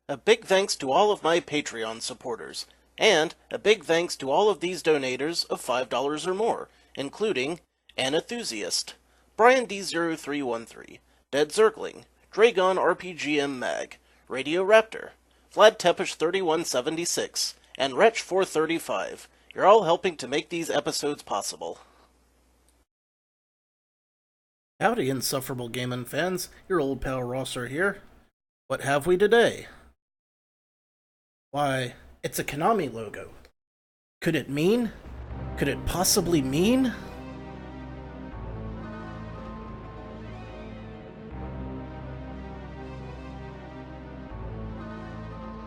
A big thanks to all of my Patreon supporters, and a big thanks to all of these donators of $5 or more, including An Enthusiast, Brian D0313, Dead Zergling, Dragon RPGM Mag, Radio Raptor, Vlad Tepish 3176, and Wretch 435. You're all helping to make these episodes possible. Howdy, Insufferable Gaming fans. Your old pal Rosser here. What have we today? Why, it's a Konami logo. Could it mean? Could it possibly mean?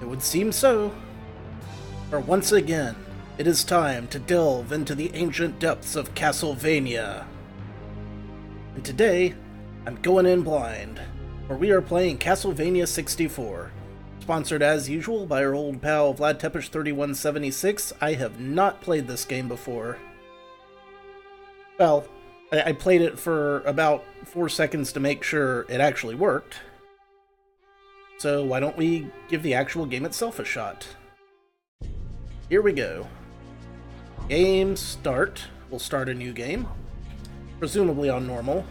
It would seem so. For once again, it is time to delve into the ancient depths of Castlevania. And today, I'm going in blind, for we are playing Castlevania 64. Sponsored as usual by our old pal Vlad Tepish 3176. I have not played this game before. Well, I played it for about 4 seconds to make sure it actually worked. So why don't we give the actual game itself a shot? Here we go. Game start. We'll start a new game. Presumably on normal.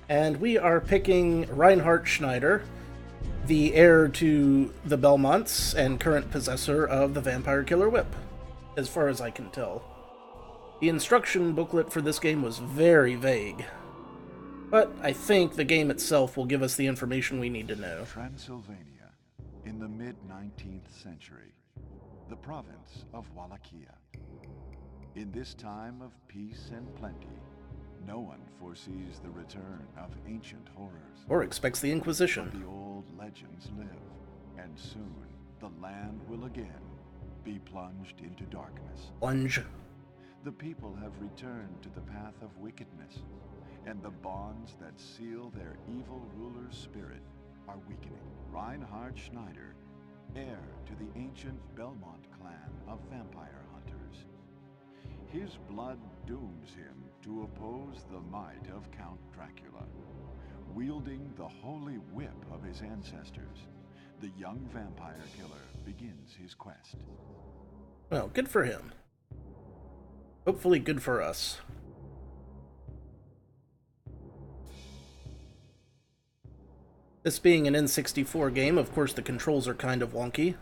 And we are picking Reinhard Schneider, the heir to the Belmonts and current possessor of the Vampire Killer Whip, as far as I can tell. The instruction booklet for this game was very vague, but I think the game itself will give us the information we need to know. Transylvania, in the mid-19th century, the province of Wallachia. In this time of peace and plenty, no one foresees the return of ancient horrors. Or expects the Inquisition. But the old legends live, and soon the land will again be plunged into darkness. Plunge. The people have returned to the path of wickedness, and the bonds that seal their evil ruler's spirit are weakening. Reinhard Schneider, heir to the ancient Belmont clan of vampire hunters. His blood dooms him to oppose the might of Count Dracula. Wielding the holy whip of his ancestors, the young vampire killer begins his quest. Well, good for him. Hopefully good for us. This being an N64 game, of course the controls are kind of wonky.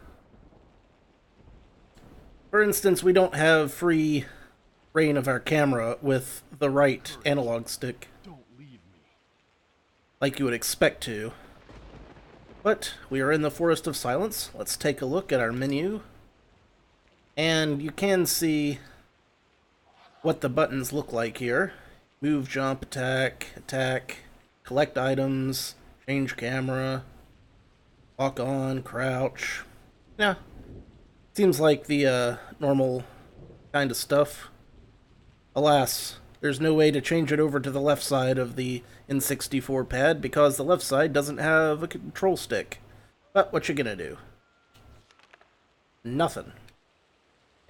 For instance, we don't have free reign of our camera with the right analog stick, like you would expect to. But we are in the Forest of Silence. Let's take a look at our menu. And you can see what the buttons look like here. Move, jump, attack, attack, collect items, change camera, lock on, crouch. Yeah, seems like the normal kind of stuff. Alas, there's no way to change it over to the left side of the N64 pad because the left side doesn't have a control stick. But what you gonna do? Nothing.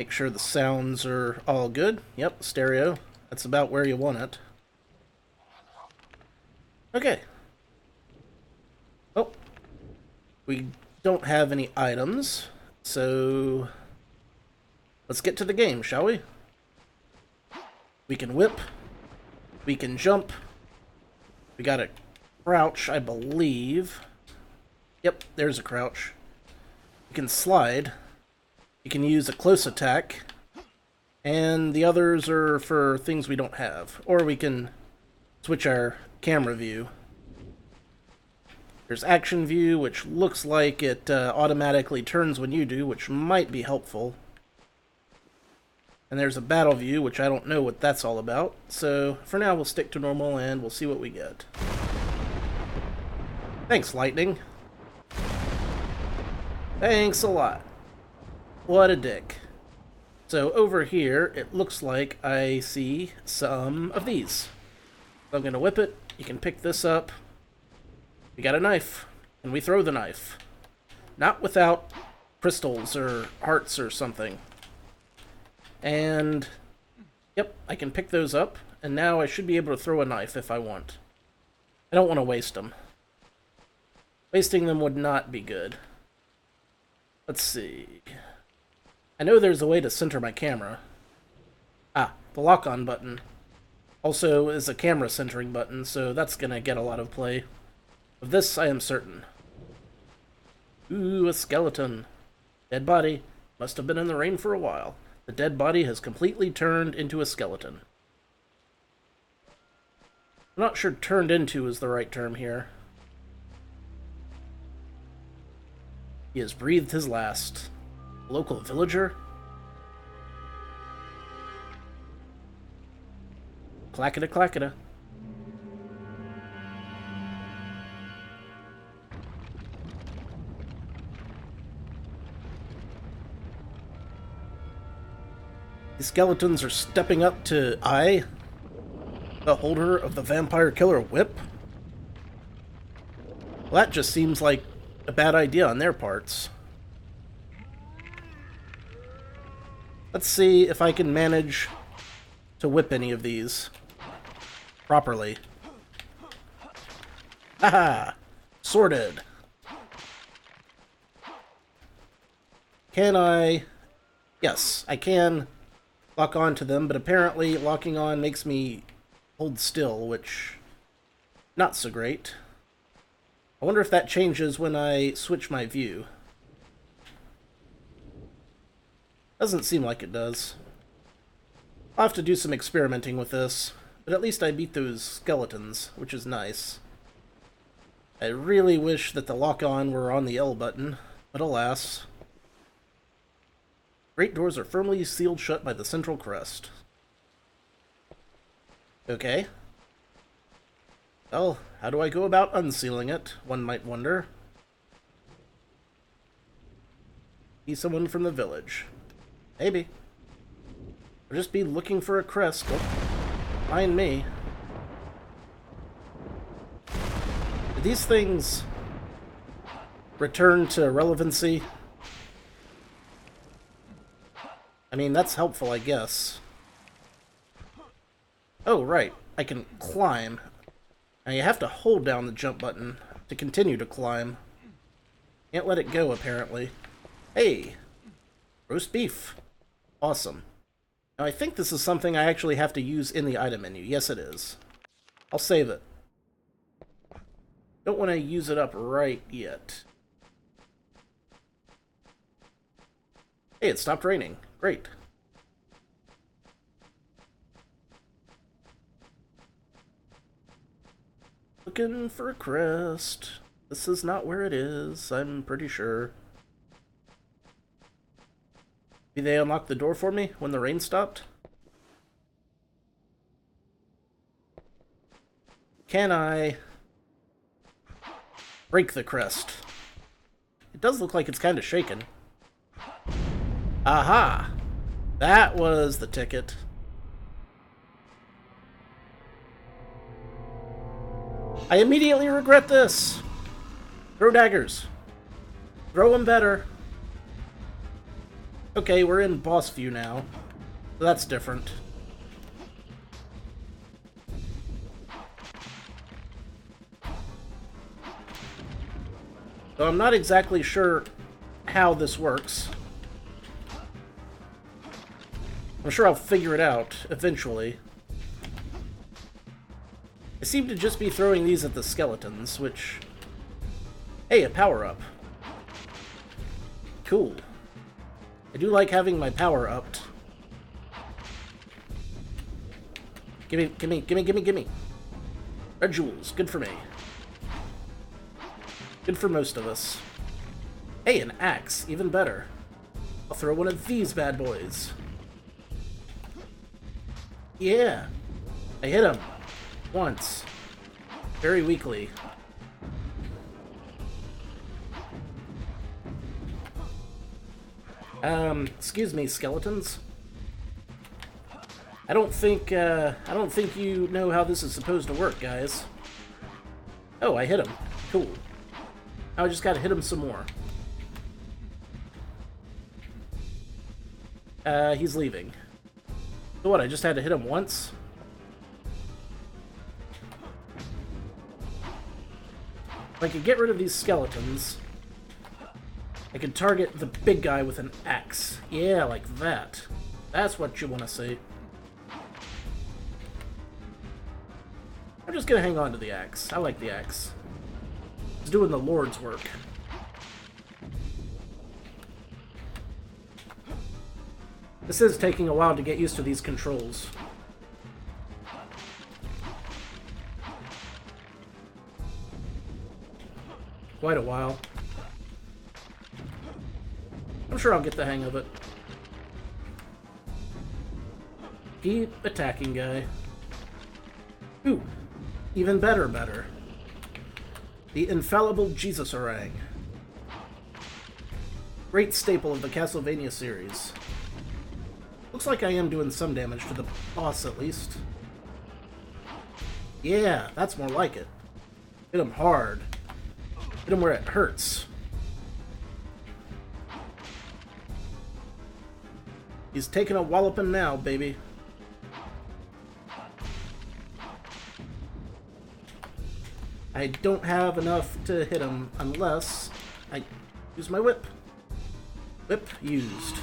Make sure the sounds are all good. Yep, stereo. That's about where you want it. Okay. Oh. We don't have any items, so let's get to the game, shall we? We can whip. We can jump. We got a crouch, I believe. Yep, there's a crouch. We can slide. You can use a close attack. And the others are for things we don't have. Or we can switch our camera view. There's action view, which looks like it automatically turns when you do, which might be helpful. And there's a battle view, which I don't know what that's all about. So for now, we'll stick to normal and we'll see what we get. Thanks, Lightning. Thanks a lot. What a dick. So over here, it looks like I see some of these. So I'm going to whip it. You can pick this up. We got a knife, and we throw the knife. Not without crystals or hearts or something. And, yep, I can pick those up, and now I should be able to throw a knife if I want. I don't want to waste them. Wasting them would not be good. Let's see. I know there's a way to center my camera. Ah, the lock-on button also is a camera centering button, so that's gonna get a lot of play. Of this, I am certain. Ooh, a skeleton. Dead body. Must have been in the rain for a while. The dead body has completely turned into a skeleton. I'm not sure turned into is the right term here. He has breathed his last. A local villager? Clacketa clacketa. The skeletons are stepping up to I, the holder of the vampire killer whip? Well, that just seems like a bad idea on their parts. Let's see if I can manage to whip any of these properly. Haha! Sorted! Can I... Yes, I can lock on to them, but apparently locking on makes me hold still, which... not so great. I wonder if that changes when I switch my view. Doesn't seem like it does. I'll have to do some experimenting with this, but at least I beat those skeletons, which is nice. I really wish that the lock-on were on the L button, but alas. Great doors are firmly sealed shut by the central crest. Okay. Well, how do I go about unsealing it, one might wonder. Be someone from the village. Maybe. Or just be looking for a crest. Don't find me. Did these things return to relevancy? I mean, that's helpful, I guess. Oh, right. I can climb. Now you have to hold down the jump button to continue to climb. Can't let it go, apparently. Hey! Roast beef. Awesome. Now I think this is something I actually have to use in the item menu. Yes, it is. I'll save it. Don't want to use it up right yet. Hey, it stopped raining. Great. Looking for a crest. This is not where it is, I'm pretty sure. Maybe they unlocked the door for me when the rain stopped? Can I break the crest? It does look like it's kind of shaken. Aha! That was the ticket. I immediately regret this! Throw daggers. Throw them better. Okay, we're in boss view now. So that's different. So I'm not exactly sure how this works. I'm sure I'll figure it out eventually. I seem to just be throwing these at the skeletons, which... Hey, a power-up. Cool. I do like having my power upped. Gimme, gimme, gimme, gimme, gimme. Red jewels, good for me. Good for most of us. Hey, an axe, even better. I'll throw one of these bad boys. Yeah, I hit him. Once. Very weakly. Excuse me, skeletons. I don't think you know how this is supposed to work, guys. Oh, I hit him. Cool. Now I just gotta hit him some more. He's leaving. So what, I just had to hit him once? If I could get rid of these skeletons, I could target the big guy with an axe. Yeah, like that. That's what you want to see. I'm just gonna hang on to the axe. I like the axe. It's doing the Lord's work. This is taking a while to get used to these controls. Quite a while. I'm sure I'll get the hang of it. Keep attacking, guy. Ooh, even better. The infallible Jesus Orang. Great staple of the Castlevania series. Looks like I am doing some damage to the boss, at least. Yeah, that's more like it. Hit him hard. Hit him where it hurts. He's taking a walloping now, baby. I don't have enough to hit him unless I use my whip. Whip used.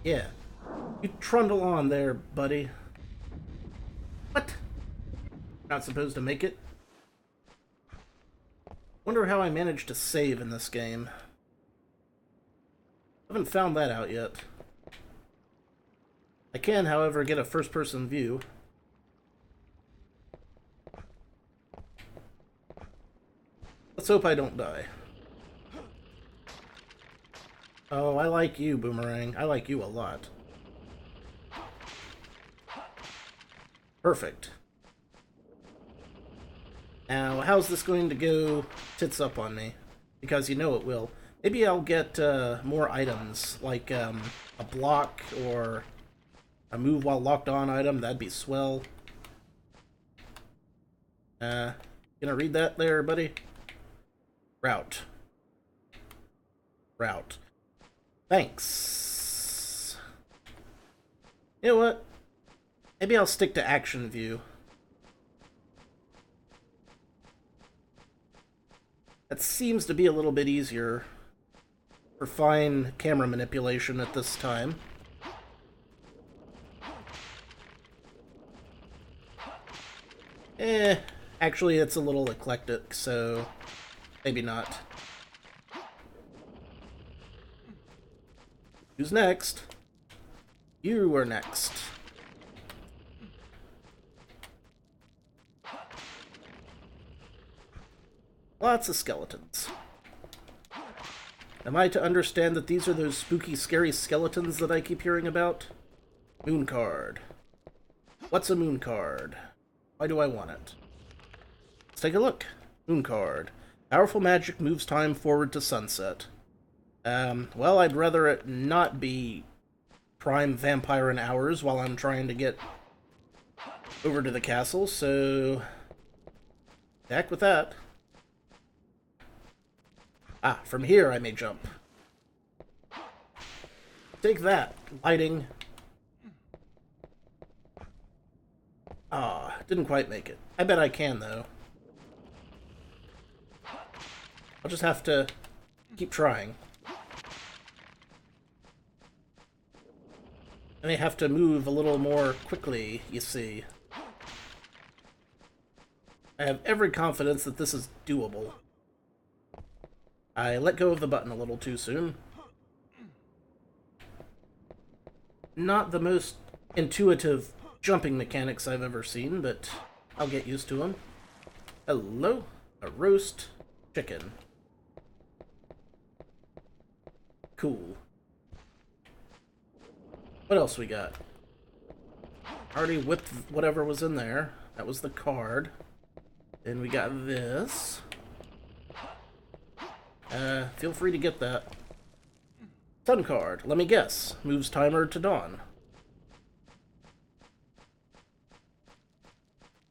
Yeah. You trundle on there, buddy. What? Not supposed to make it? Wonder how I managed to save in this game. Haven't found that out yet. I can, however, get a first-person view. Let's hope I don't die. Oh, I like you, Boomerang. I like you a lot. Perfect. Now, how's this going to go tits up on me? Because you know it will. Maybe I'll get more items, like a block or a move while locked on item. That'd be swell. Gonna read that there, buddy? Route. Thanks. You know what? Maybe I'll stick to action view. That seems to be a little bit easier for fine camera manipulation at this time. Actually it's a little eclectic, so maybe not. Who's next? You are next. Lots of skeletons. Am I to understand that these are those spooky, scary skeletons that I keep hearing about? Moon card. What's a moon card? Why do I want it? Let's take a look. Moon card. Powerful magic moves time forward to sunset. Well, I'd rather it not be prime vampire in hours while I'm trying to get over to the castle, so heck with that. Ah, from here I may jump. Take that, lighting. Ah, didn't quite make it. I bet I can, though. I'll just have to keep trying. I may have to move a little more quickly, you see. I have every confidence that this is doable. I let go of the button a little too soon. Not the most intuitive jumping mechanics I've ever seen, but I'll get used to them. Hello? A roast chicken. Cool. What else we got? Already whipped whatever was in there. That was the card. Then we got this. Feel free to get that. Sun card. Let me guess. Moves timer to dawn.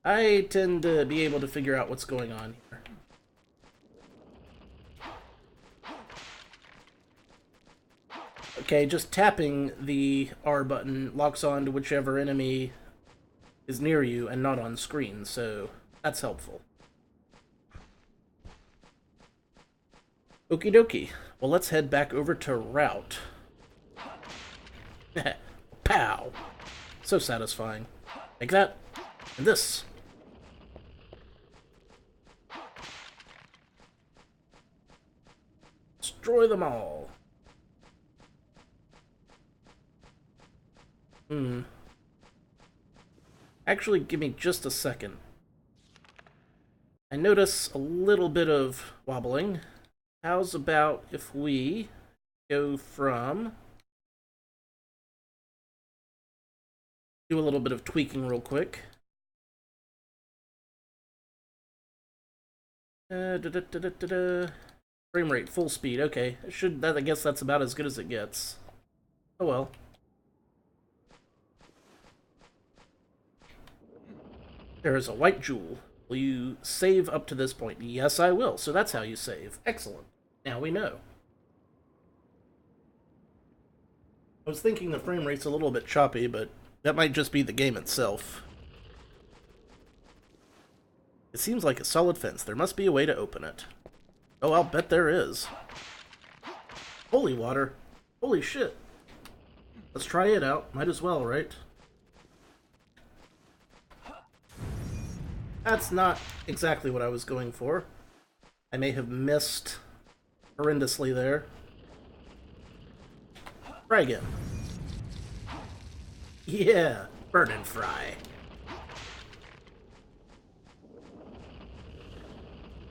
I tend to be able to figure out what's going on here. Okay, just tapping the R button locks on to whichever enemy is near you and not on screen, so That's helpful. Okie dokie. Well, let's head back over to Route. Pow! So satisfying. Like that. And this. Destroy them all. Actually, give me just a second. I notice a little bit of wobbling. How's about if we go from... Do a little bit of tweaking real quick. Frame rate, full speed. Okay, I guess that's about as good as it gets. Oh well. There is a white jewel. Will you save up to this point? Yes, I will. So that's how you save. Excellent. Now we know. I was thinking the frame rate's a little bit choppy, but that might just be the game itself. It seems like a solid fence. There must be a way to open it. Oh, I'll bet there is. Holy water. Holy shit. Let's try it out. Might as well, right? That's not exactly what I was going for. I may have missed horrendously there. Try again. Yeah, burn and fry.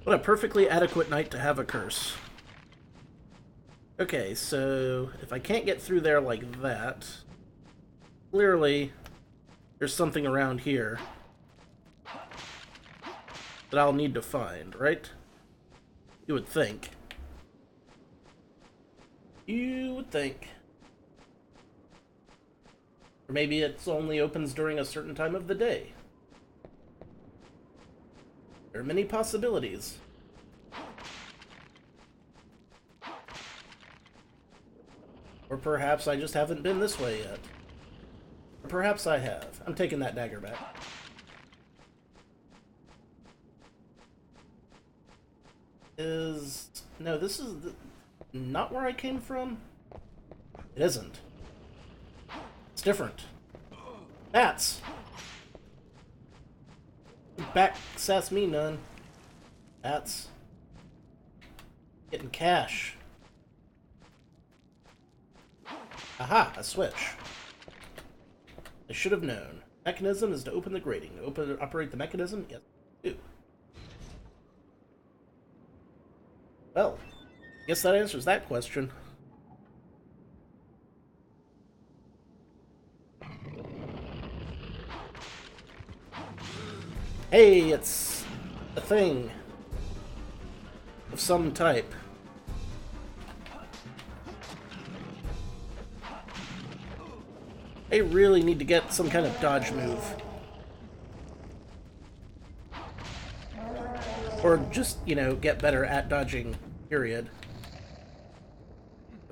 What a perfectly adequate night to have a curse. Okay, so if I can't get through there like that, clearly there's something around here that I'll need to find, right? You would think. You would think. Or maybe it only opens during a certain time of the day. There are many possibilities. Or perhaps I just haven't been this way yet. Or perhaps I have. I'm taking that dagger back. No, this is not where I came from? It isn't. It's different. Bats! Back sass me none. Bats. Getting cash. Aha, a switch. I should have known. Mechanism is to open the grating. To operate the mechanism? Yes, do. Well, guess that answers that question. Hey, it's a thing of some type. I really need to get some kind of dodge move. Or just, you know, get better at dodging, period.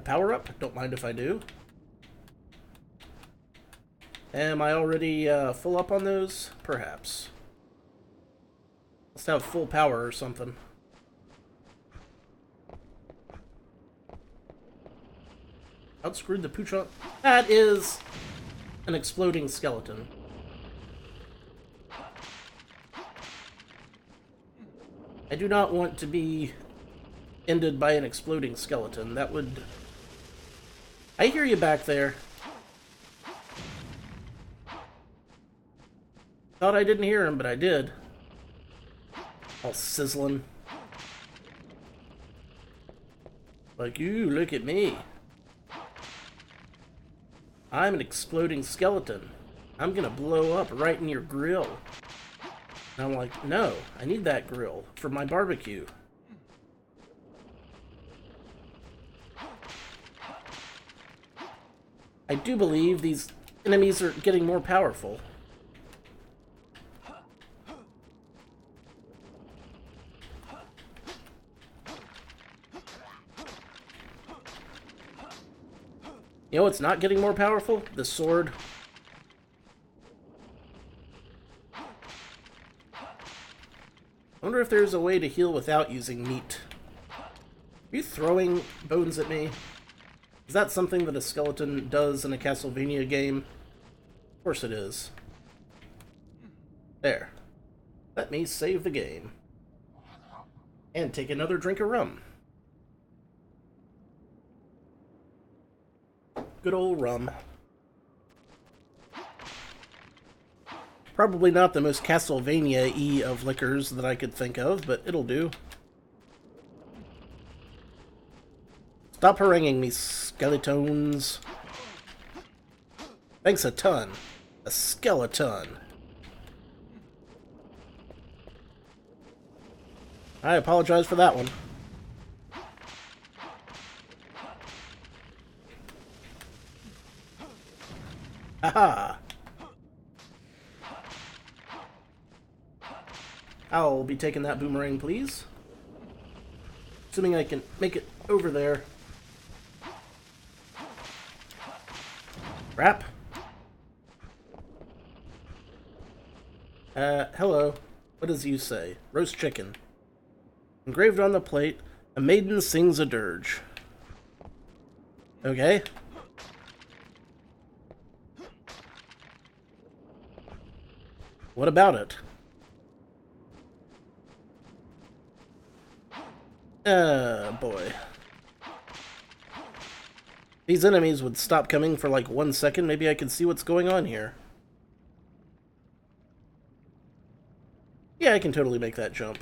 Power up? Don't mind if I do. Am I already full up on those? Perhaps. Let's have full power or something. Outscrewed the pooch on. That is an exploding skeleton. I do not want to be ended by an exploding skeleton. That would... I hear you back there. Thought I didn't hear him, but I did. All sizzling. Like, you, look at me. I'm an exploding skeleton. I'm gonna blow up right in your grill. And I'm like, no, I need that grill for my barbecue. I do believe these enemies are getting more powerful. You know what's not getting more powerful? The sword. wonder if there's a way to heal without using meat. Are you throwing bones at me? Is that something that a skeleton does in a Castlevania game? Of course it is. There. Let me save the game. And take another drink of rum. Good old rum. Probably not the most Castlevania-y of liquors that I could think of, but it'll do. Stop haranguing me, skeletons. Thanks a ton. A skeleton. I apologize for that one. Haha. I'll be taking that boomerang, please. Assuming I can make it over there. Crap. Hello. What does you say? Roast chicken. Engraved on the plate, a maiden sings a dirge. Okay. What about it? Boy. These enemies would stop coming for like 1 second. Maybe I can see what's going on here. Yeah, I can totally make that jump.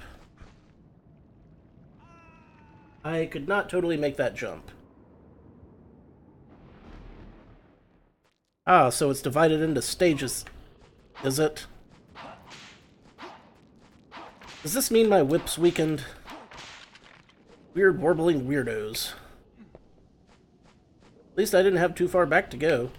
I could not totally make that jump. Ah, so it's divided into stages, is it? Does this mean my whip's weakened? Weird warbling weirdos. At least I didn't have too far back to go.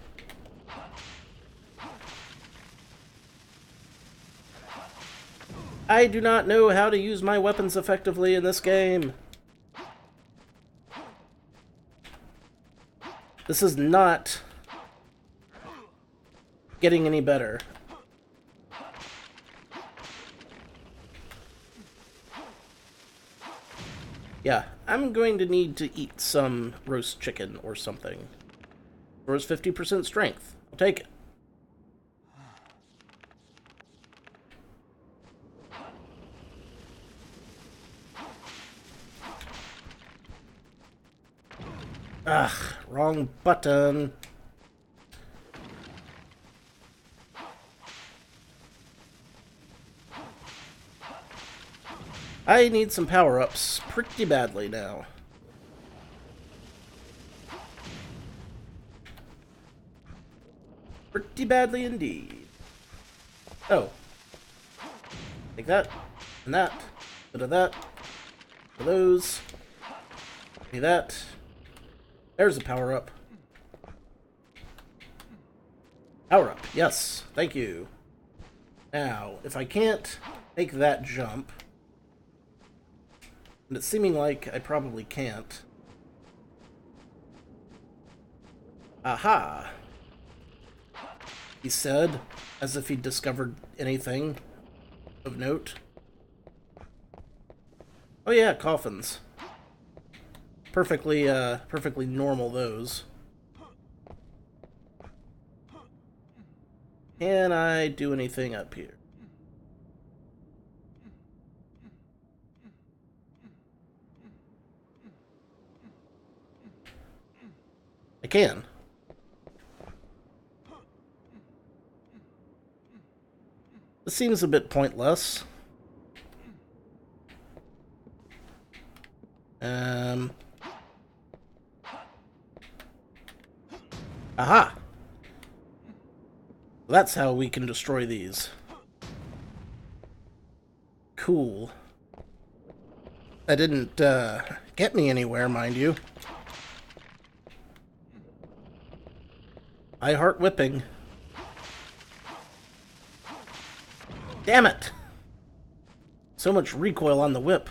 I do not know how to use my weapons effectively in this game. This is not getting any better. Yeah, I'm going to need to eat some roast chicken or something. Restores 50% strength. I'll take it. Ugh, wrong button. I need some power-ups pretty badly now. Pretty badly indeed. Oh. Take that, and that, bit of that, for those, do that. There's a power-up. Power-up, yes, thank you. Now, if I can't make that jump, and it's seeming like I probably can't. Aha! He said, as if he'd discovered anything of note. Oh yeah, coffins. Perfectly normal, those. Can I do anything up here? I can. This seems a bit pointless. Aha! That's how we can destroy these. Cool. That didn't, get me anywhere, mind you. I heart whipping. Damn it! So much recoil on the whip.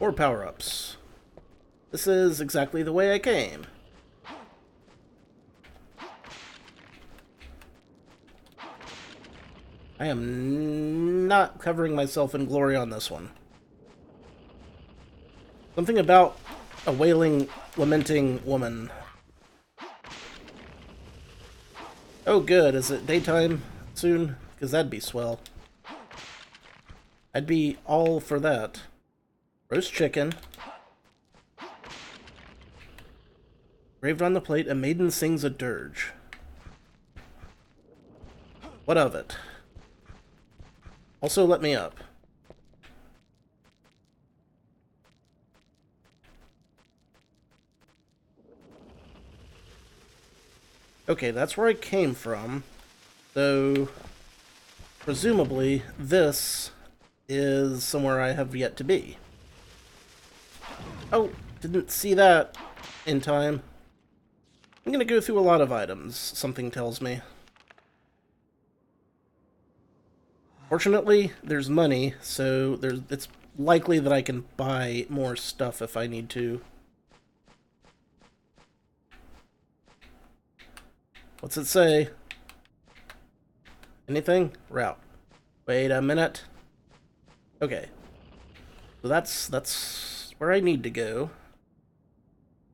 Or power-ups. This is exactly the way I came. I am not covering myself in glory on this one. Something about a wailing, lamenting woman. Oh good, is it daytime soon? Because that'd be swell. I'd be all for that. Roast chicken. Graved on the plate, a maiden sings a dirge. What of it? Also, let me up. Okay, that's where I came from. Though, presumably, this is somewhere I have yet to be. Oh, didn't see that in time. I'm gonna go through a lot of items, something tells me. Fortunately, there's money, so it's likely that I can buy more stuff if I need to. What's it say? Anything? Route. Wait a minute. Okay. So that's where I need to go.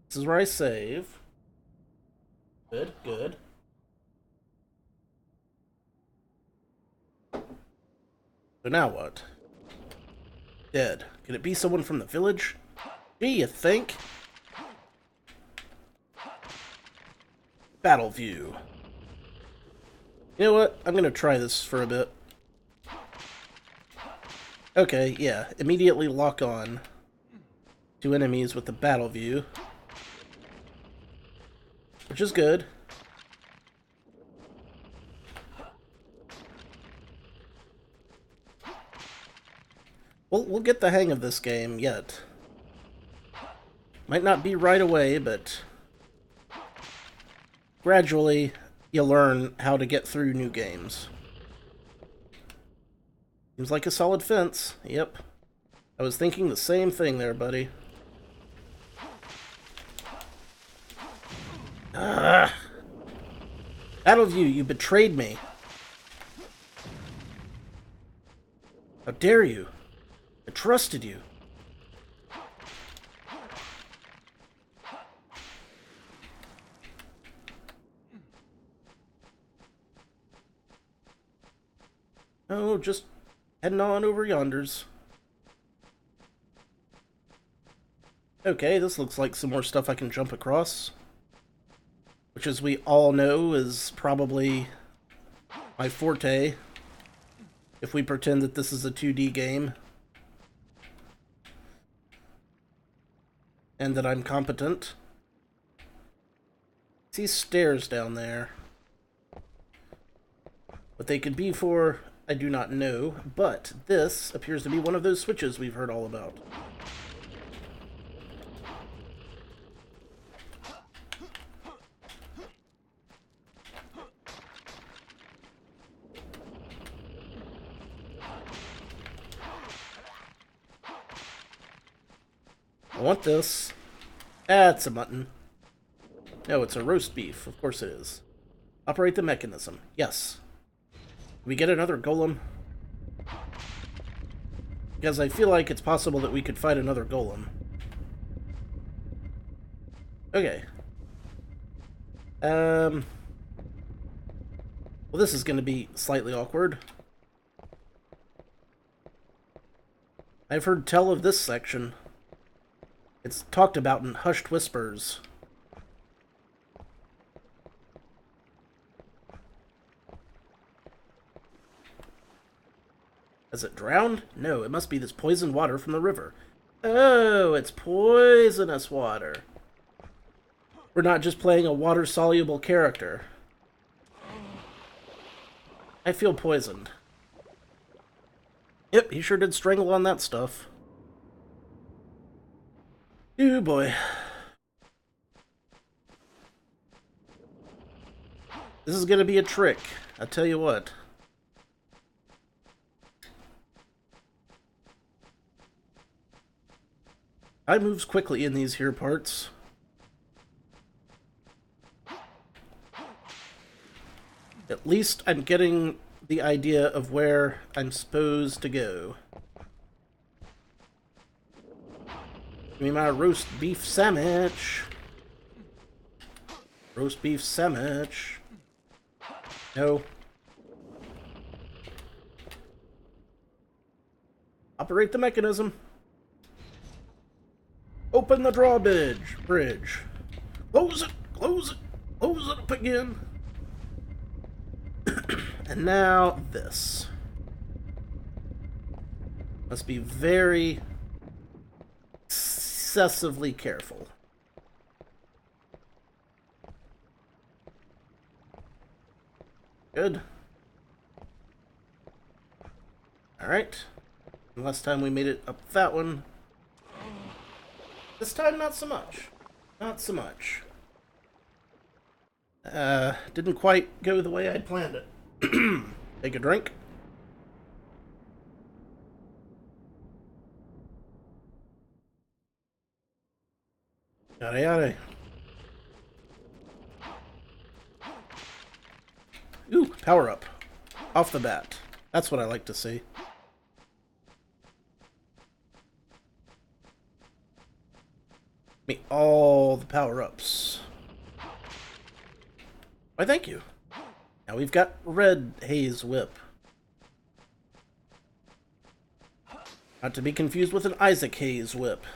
This is where I save. Good, good. So now what? Dead. Could it be someone from the village? Gee, you think? Battle view. You know what? I'm gonna try this for a bit. Okay, yeah. Immediately lock on to enemies with the battle view. Which is good. We'll get the hang of this game yet. Might not be right away, but gradually you learn how to get through new games. Seems like a solid fence. Yep. I was thinking the same thing there, buddy. Ah! Out of you, you betrayed me. How dare you? I trusted you. Oh, just heading on over yonders. Okay, this looks like some more stuff I can jump across. Which, as we all know, is probably my forte. If we pretend that this is a 2D game. And that I'm competent. See stairs down there. What they could be for, I do not know, but this appears to be one of those switches we've heard all about. I want this. It's a mutton. No, it's a roast beef. Of course it is. Operate the mechanism. Yes. We get another golem? Because I feel like it's possible that we could fight another golem. Okay. Well, this is going to be slightly awkward. I've heard tell of this section. It's talked about in hushed whispers. Is it drowned? No, it must be this poisoned water from the river. Oh, it's poisonous water. We're not just playing a water-soluble character. I feel poisoned. Yep, he sure did strangle on that stuff. Ooh, boy. This is gonna be a trick, I'll tell you what. I moves quickly in these here parts. At least I'm getting the idea of where I'm supposed to go. Give me my roast beef sandwich. Roast beef sandwich. No. Operate the mechanism. Open the drawbridge. Bridge. Close it. Close it. Close it up again. And now this. Must be very excessively careful. Good. Alright. Last time we made it up that one. This time, not so much. Not so much. Didn't quite go the way I'd planned it. Take a drink. Yada yada. Ooh, power up. Off the bat. That's what I like to see. Me all the power-ups. Why, thank you. Now we've got Red Haze Whip. Not to be confused with an Isaac Hayes Whip.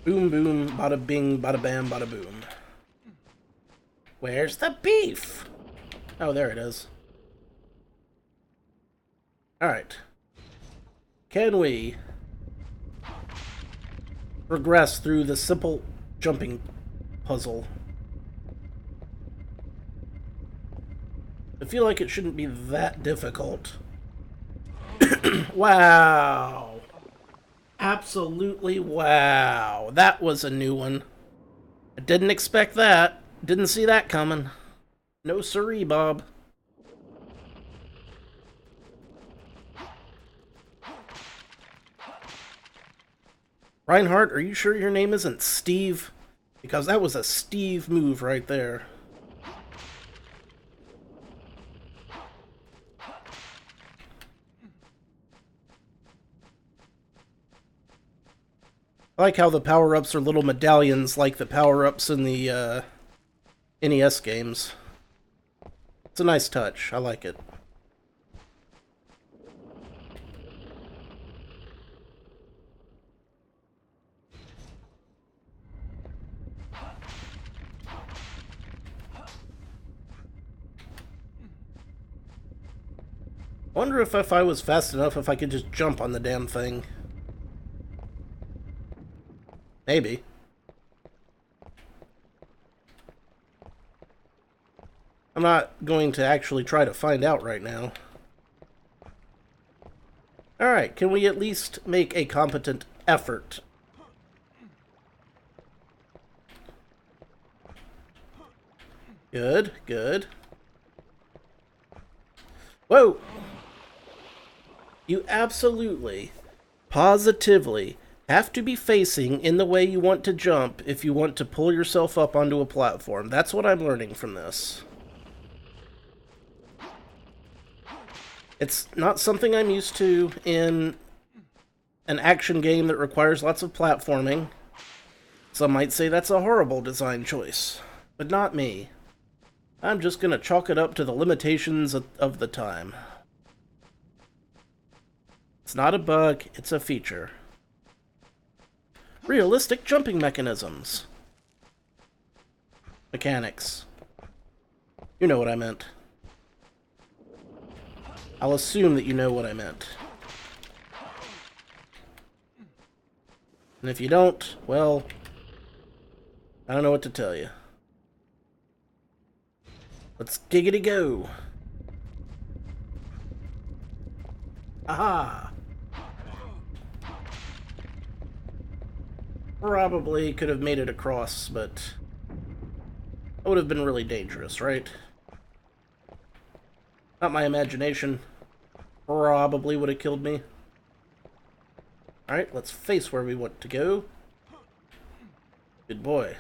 Boom, boom, bada bing, bada bam, bada boom. Where's the beef? Oh, there it is. Alright. Can we progress through the simple jumping puzzle? I feel like it shouldn't be that difficult. Wow. Absolutely wow. That was a new one. I didn't expect that. Didn't see that coming. No siree, Bob. Reinhardt, are you sure your name isn't Steve? Because that was a Steve move right there. I like how the power-ups are little medallions like the power-ups in the NES games. It's a nice touch. I like it. I wonder if I was fast enough, if I could just jump on the damn thing. Maybe. I'm not going to actually try to find out right now. Alright, can we at least make a competent effort? Good, good. Whoa! You absolutely, positively have to be facing in the way you want to jump if you want to pull yourself up onto a platform. That's what I'm learning from this. It's not something I'm used to in an action game that requires lots of platforming. Some might say that's a horrible design choice, but not me. I'm just gonna chalk it up to the limitations of the time. It's not a bug, it's a feature. Realistic jumping mechanisms. Mechanics. You know what I meant. I'll assume that you know what I meant. And if you don't, well, I don't know what to tell you. Let's giggity go. Aha! Probably could have made it across, but that would have been really dangerous, right? Not my imagination. Probably would have killed me. Alright, let's face where we want to go. Good boy.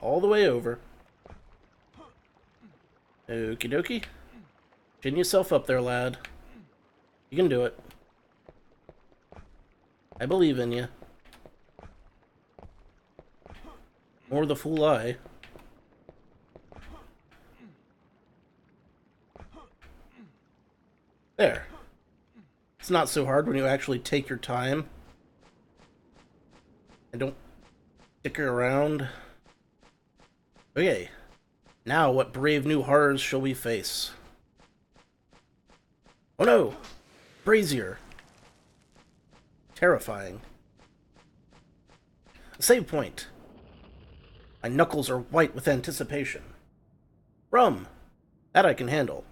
All the way over. Okie dokie. Chin yourself up there, lad. You can do it. I believe in you. Or the fool I. There. It's not so hard when you actually take your time. And don't sticker around. Okay. Now what brave new horrors shall we face? Oh no! Brazier. Terrifying. A save point. My knuckles are white with anticipation. Rum. That I can handle.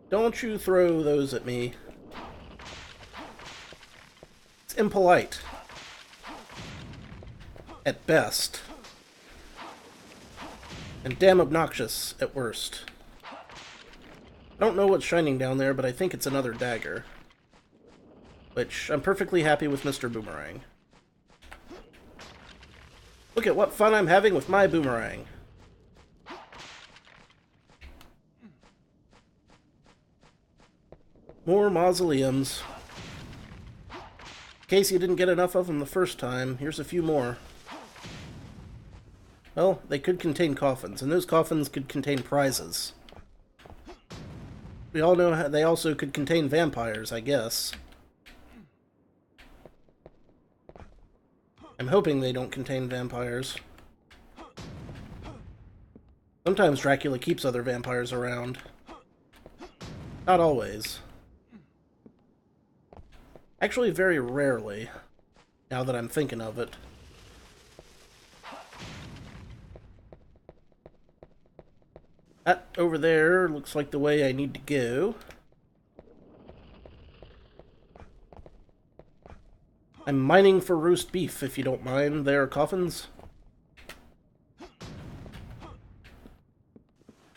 Don't you throw those at me. It's impolite. At best. And damn obnoxious at worst. I don't know what's shining down there, but I think it's another dagger. Which, I'm perfectly happy with Mr. Boomerang. Look at what fun I'm having with my boomerang. More mausoleums. In case you didn't get enough of them the first time, here's a few more. Well, they could contain coffins, and those coffins could contain prizes. We all know how they also could contain vampires, I guess. I'm hoping they don't contain vampires. Sometimes Dracula keeps other vampires around. Not always. Actually, very rarely, now that I'm thinking of it. That over there looks like the way I need to go. I'm mining for roast beef, if you don't mind. There are coffins.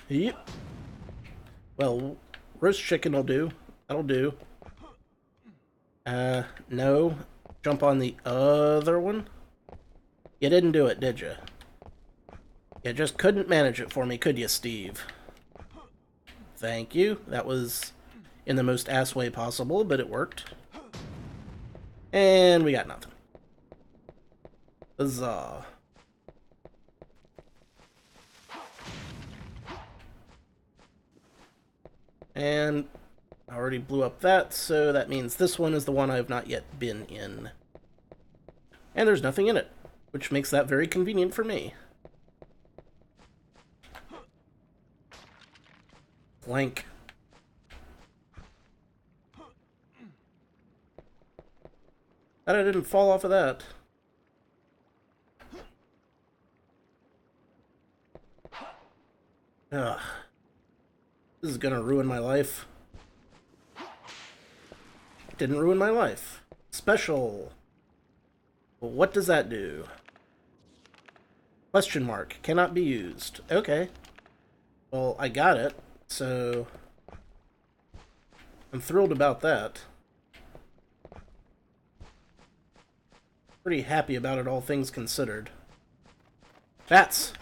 Yep. Well, roast chicken will do. That'll do. No. Jump on the other one? You didn't do it, did you? You just couldn't manage it for me, could you, Steve? Thank you. That was in the most ass way possible, but it worked. And we got nothing. Huzzah. And I already blew up that, so that means this one is the one I have not yet been in. And there's nothing in it, which makes that very convenient for me. Blank. Glad I didn't fall off of that. Ugh. This is gonna ruin my life. Didn't ruin my life. Special. Well, what does that do? Question mark. Cannot be used. Okay. Well, I got it, so I'm thrilled about that. Pretty happy about it, all things considered. Bats!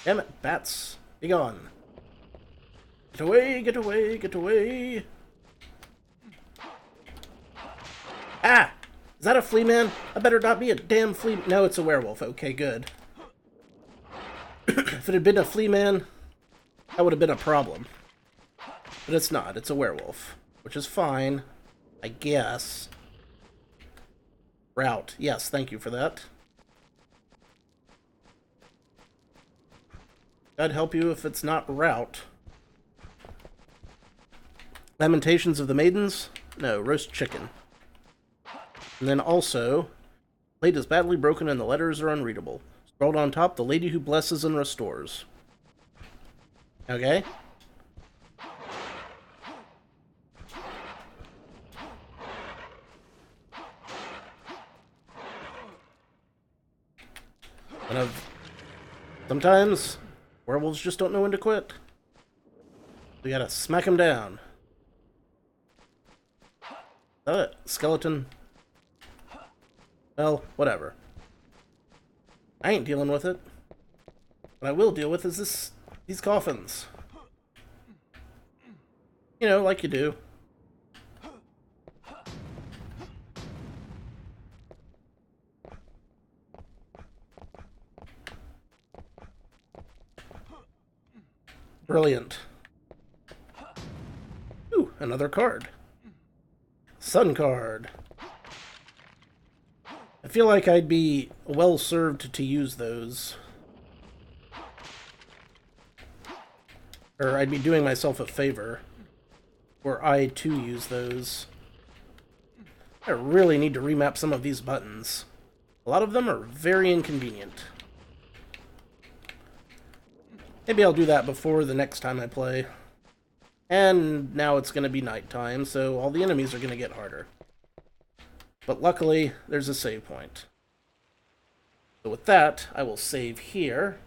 Damn it, bats. Be gone. Get away, get away, get away. Ah! Is that a flea man? I better not be a damn flea. No, it's a werewolf. Okay, good. If it had been a flea man, that would have been a problem. But it's not. It's a werewolf. Which is fine, I guess. Route. Yes, thank you for that. God help you if it's not route. Lamentations of the Maidens? No, roast chicken. And then also, plate is badly broken and the letters are unreadable. Scrawled on top, the lady who blesses and restores. Okay. Sometimes werewolves just don't know when to quit. We gotta smack them down. Skeleton. Well, whatever. I ain't dealing with it. What I will deal with is these coffins. You know, like you do. Brilliant. Ooh, another card. Sun card. I feel like I'd be well served to use those. Or I'd be doing myself a favor were I to use those. I really need to remap some of these buttons. A lot of them are very inconvenient. Maybe I'll do that before the next time I play. And now it's going to be nighttime, so all the enemies are going to get harder. But luckily, there's a save point. So with that, I will save here.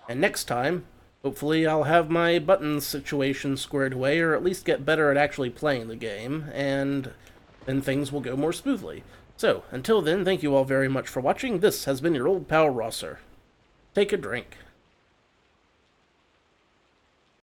And next time, hopefully I'll have my buttons situation squared away, or at least get better at actually playing the game, and then things will go more smoothly. So, until then, thank you all very much for watching. This has been your old pal Rosser. Take a drink.